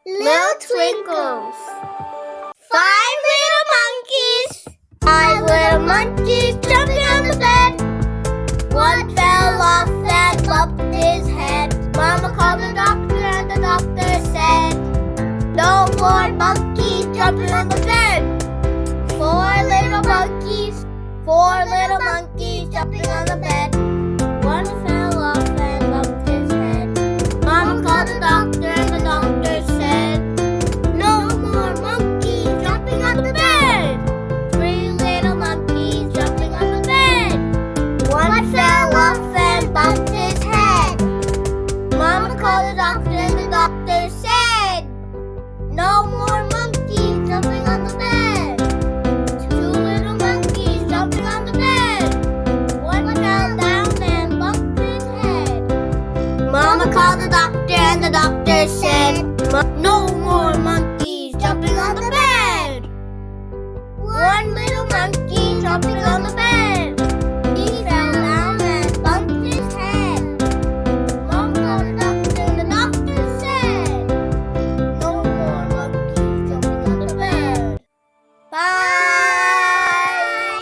Little twinkles. 5 little monkeys. 5 little monkeys jumping on the bed. One fell off and bumped his head. Mama called the doctor and the doctor said, no more monkeys jumping on the bed. 4 little monkeys. 4 little monkeys jumping on the bed. One fell off and bumped his head. Mama called the doctor and the doctor said, no more monkeys jumping on the bed. 3 little monkeys jumping on the bed. One fell off and bumped his head. Mama called the doctor and the doctor said, no more monkeys jumping on the bed. 2 little monkeys jumping on the bed. One fell down and bumped his head. Mama called the doctor and the doctor said, no more monkeys jumping on the bed. 1 little monkey jumping on